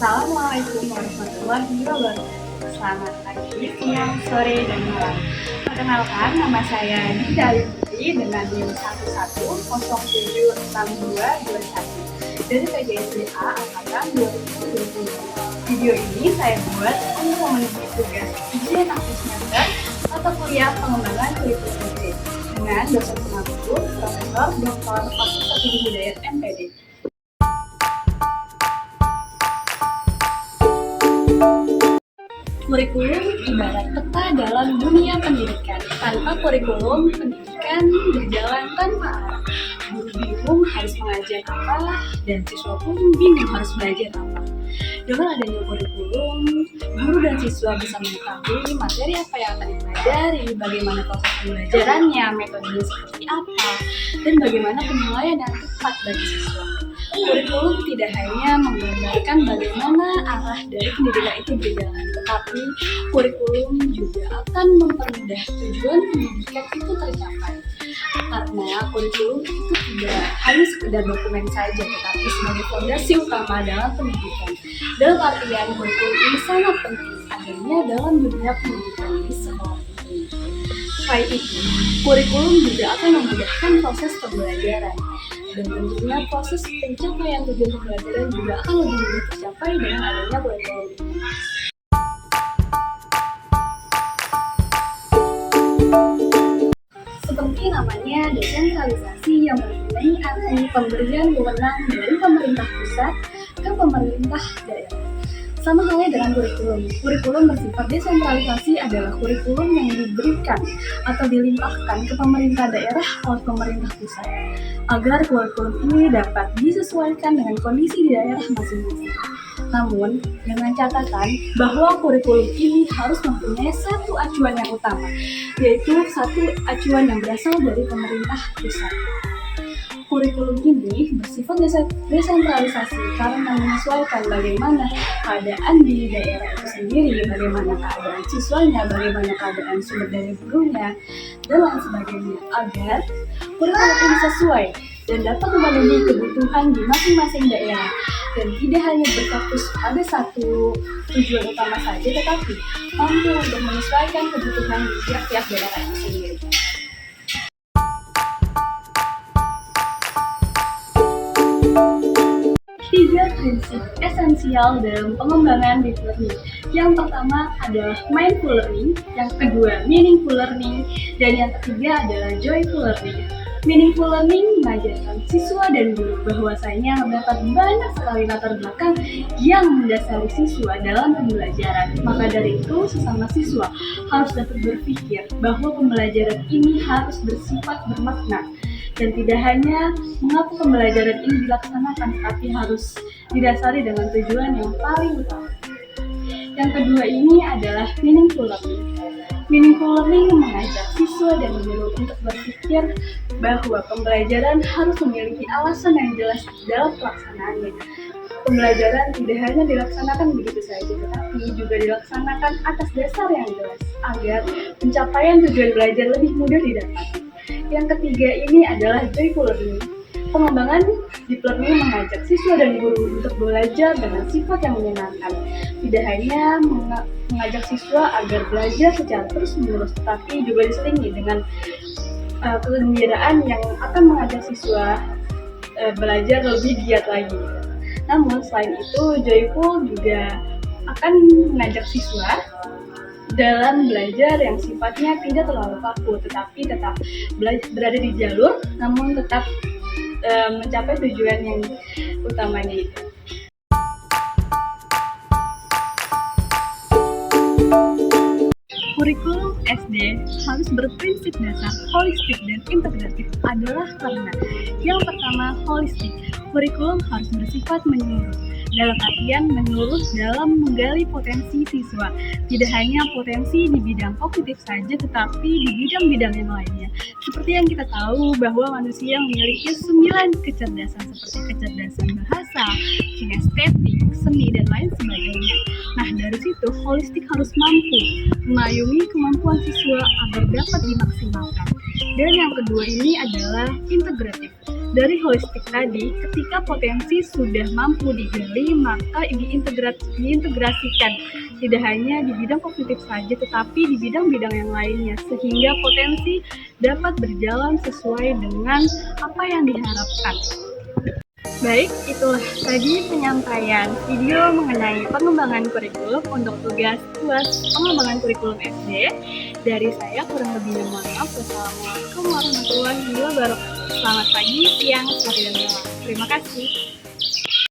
Assalamualaikum warahmatullahi wabarakatuh. Selamat pagi, siang, sore, dan malam. Perkenalkan, nama saya Dinda Putri dengan NIM 11076221 dari PGSDA angkatan 2020. Video ini saya buat untuk memenuhi tugas ujian akhir semester atau kuliah pengembangan kurikulum PDIP dengan dosen pengampu Profesor Dr. Fakus Satidi Hidayat MPD. Kurikulum ibarat peta dalam dunia pendidikan. Tanpa kurikulum, pendidikan berjalan tanpa arah. Guru bingung harus mengajar apa, dan siswa pun bingung harus belajar apa. Dengan adanya kurikulum, guru dan siswa bisa mengetahui materi apa yang akan dipelajari, bagaimana proses pembelajarannya, metodenya seperti apa, dan bagaimana penilaian yang tepat bagi siswa. Kurikulum tidak hanya menggambarkan bagaimana arah dari pendidikan itu berjalan, tetapi kurikulum juga akan mempermudah tujuan pendidikan itu tercapai. Karena kurikulum itu tidak hanya sekedar dokumen saja, tetapi sebagai fondasi utama dalam pendidikan. Dalam artian kurikulum ini sangat penting adanya dalam dunia pendidikan di sekolah ini. Selain itu, kurikulum juga akan memudahkan proses pembelajaran. Dan tentunya proses pencapaian tujuan pembelajaran juga akan lebih mudah tercapai dengan adanya kurikulum. Seperti namanya, desentralisasi yang mempunyai arti pemberian wewenang dari pemerintah pusat ke pemerintah daerah. Sama halnya dengan kurikulum. Kurikulum bersifat desentralisasi adalah kurikulum yang diberikan atau dilimpahkan ke pemerintah daerah oleh pemerintah pusat, agar kurikulum ini dapat disesuaikan dengan kondisi di daerah masing-masing. Namun, dengan catatan bahwa kurikulum ini harus mempunyai satu acuan yang utama, yaitu satu acuan yang berasal dari pemerintah pusat. Kurikulum ini bersifat desentralisasi karena menyesuaikan bagaimana keadaan di daerah itu sendiri, bagaimana keadaan siswanya, bagaimana keadaan sumber daya gurunya, dan lain sebagainya, agar kurikulum ini sesuai dan dapat memenuhi kebutuhan di masing-masing daerah dan tidak hanya berfokus pada satu tujuan utama saja, tetapi mampu untuk menyesuaikan kebutuhan di tiap-tiap daerah itu sendiri. Tiga prinsip esensial dalam pengembangan deep learning. Yang pertama adalah mindful learning, yang kedua meaningful learning, dan yang ketiga adalah joyful learning. Meaningful learning mengajarkan siswa dan guru bahwasanya terdapat banyak sekali latar belakang yang mendasari siswa dalam pembelajaran. Maka dari itu, sesama siswa harus dapat berpikir bahwa pembelajaran ini harus bersifat bermakna dan tidak hanya mengapa pembelajaran ini dilaksanakan, tapi harus didasari dengan tujuan yang paling utama. Yang kedua ini adalah meaningful learning. Meaningful learning mengajak siswa dan guru untuk berpikir bahwa pembelajaran harus memiliki alasan yang jelas dalam pelaksanaannya. Pembelajaran tidak hanya dilaksanakan begitu saja, tetapi juga dilaksanakan atas dasar yang jelas agar pencapaian tujuan belajar lebih mudah didapat. Yang ketiga ini adalah joyful learning. Pengembangan deep learning mengajak siswa dan guru untuk belajar dengan sifat yang menyenangkan. Tidak hanya mengajak siswa agar belajar secara terus-menerus, tetapi juga diselingi dengan kegembiraan yang akan mengajak siswa belajar lebih giat lagi. Namun selain itu, joyful juga akan mengajak siswa dalam belajar yang sifatnya tidak terlalu kaku, tetapi tetap berada di jalur, namun tetap mencapai tujuan yang utamanya itu. Kurikulum SD harus berprinsip dasar holistik dan integratif adalah karena yang pertama, holistik. Kurikulum harus bersifat menyeluruh. Dalam artian menyeluruh dalam menggali potensi siswa, tidak hanya potensi di bidang kognitif saja, tetapi di bidang-bidang yang lainnya. Seperti yang kita tahu bahwa manusia memiliki 9 kecerdasan seperti kecerdasan bahasa, kinestetik, seni, dan lain sebagainya. Nah, dari situ holistik harus mampu memayungi kemampuan siswa agar dapat dimaksimalkan. Dan yang kedua ini adalah integratif. Dari holistik tadi, ketika potensi sudah mampu digali, maka diintegrasikan tidak hanya di bidang kognitif saja, tetapi di bidang-bidang yang lainnya, sehingga potensi dapat berjalan sesuai dengan apa yang diharapkan. Baik, itulah tadi penyampaian video mengenai pengembangan kurikulum untuk tugas UAS pengembangan kurikulum SD. Dari saya kurang lebihnya mohon maaf. Wassalamualaikum warahmatullahi wabarakatuh. Selamat pagi, siang, sore, dan malam. Terima kasih.